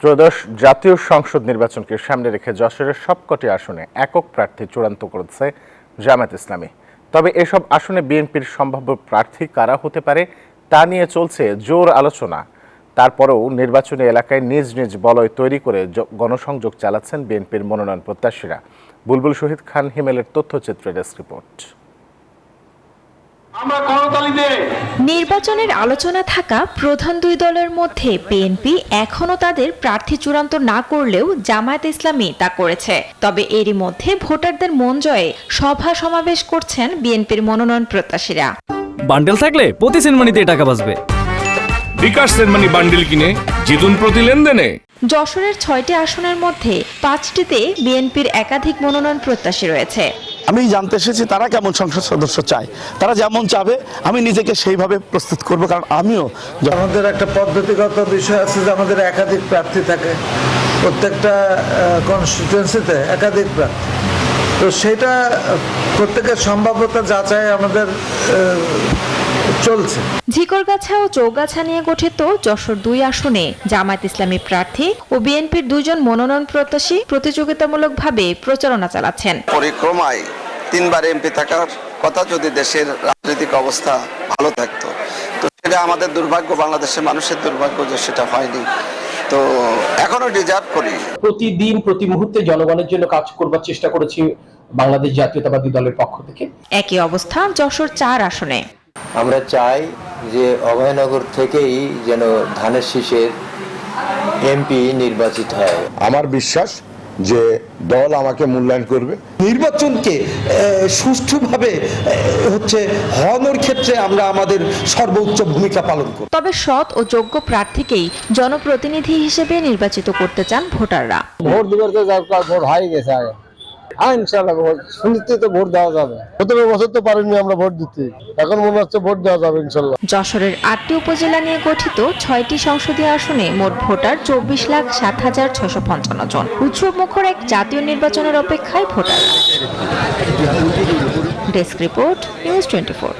ত্রয়োদশ জাতীয় সংসদ নির্বাচনকে সামনে রেখে যশোরের সবকটি আসনে একক প্রার্থী চূড়ান্ত করেছে জামায়াত ইসলামী। তবে এসব আসনে বিএনপির সম্ভাব্য প্রার্থী কারা হতে পারে তা নিয়ে চলছে জোর আলোচনা। তারপরেও নির্বাচনী এলাকায় নিজ নিজ বলয় তৈরি করে গণসংযোগ চালাচ্ছেন বিএনপির মনোনয়ন প্রত্যাশীরা। বুলবুল শহীদ খান হিমেলের তথ্যচিত্রে ডেস্ক রিপোর্ট। নির্বাচনের আলোচনা থাকা প্রধান দুই দলের মধ্যে বিএনপি এখনো তাদের প্রার্থী চূড়ান্ত না করলেও জামায়াত ইসলামী তা করেছে। তবে এরই মধ্যে ভোটারদের মন জয়ে সভা সমাবেশ করছেন বিএনপির মনোনয়ন প্রত্যাশীরা। বান্ডেল থাকলে প্রতি সেনমানিতে টাকা বাঁচবে। বিকাশ সেনমানি বান্ডেল কিনে জিতুন প্রতি লেনদেনে। যশোরের 6টি আসনের মধ্যে 5টিতে বিএনপির একাধিক মনোনয়ন প্রত্যাশী রয়েছে। আমি জানতে এসেছি তারা কেমন সংসদ সদস্য চায়, তারা যেমন চাবে আমি নিজেকে সেইভাবে প্রস্তুত করব, কারণ আমিও আমাদের একটা পদ্ধতিগত বিষয় আছে যে আমাদের একাধিক প্রার্থী থাকে, প্রত্যেকটা কনস্টিটুয়েন্সিতে একাধিক প্রার্থী, তো সেটা প্রত্যেকের সম্ভাব্যতা যাচাই আমাদের চলছে। ঝিকরগাছা ও চৌগাছা নিয়ে গঠিত যশোর 2 আসনে জামায়াত ইসলামী প্রার্থী ও বিএনপির 2 জন মনোনয়ন প্রত্যাশী প্রতিযোগিতামূলকভাবে প্রচারণা চালাচ্ছেন। পরিক্রমায় 3বার এমপি থাকার কথা যদি দেশের রাজনৈতিক অবস্থা ভালো থাকতো, তো সেটা আমাদের দুর্ভাগ্য, বাংলাদেশের মানুষের দুর্ভাগ্য যে সেটা হয়নি। তো এখনো ডিজার্ভ করি। প্রতিদিন প্রতি মুহূর্তে জনগণের জন্য কাজ করবার চেষ্টা করেছি বাংলাদেশ জাতীয়তাবাদী দলের পক্ষ থেকে। একই অবস্থা যশোর 4 আসনে। আমরা চাই যে অভয়নগর থেকেই যেন ধানের শীষের এমপি নির্বাচিত হয়। আমার বিশ্বাস যে দল আমাকে মূল্যায়ন করবে। নির্বাচনকে সুষ্ঠুভাবে হওয়ানোর ক্ষেত্রে আমরা আমাদের সর্বোচ্চ ভূমিকা পালন করব। তবে সৎ ও যোগ্য প্রার্থীকেই জনপ্রতিনিধি হিসেবে নির্বাচিত করতে চান ভোটাররা। ভোট দিবার তো ভোট হয়ে গেছে আগে। হ্যাঁ, ইনশাআল্লাহ শুনতে তো ভোট দেওয়া যাবে। 17 বছর তো পারিনি আমরা ভোট দিতে, এখন মনে হচ্ছে ভোট দেওয়া যাবে ইনশাআল্লাহ। যশোরের 8টি উপজেলা নিয়ে গঠিত 6টি সংসদীয় আসনে মোট ভোটার 24,07,655 জন। উৎসব মুখর এক জাতীয় নির্বাচনের অপেক্ষায় ভোটাররা। Desk report, news 24।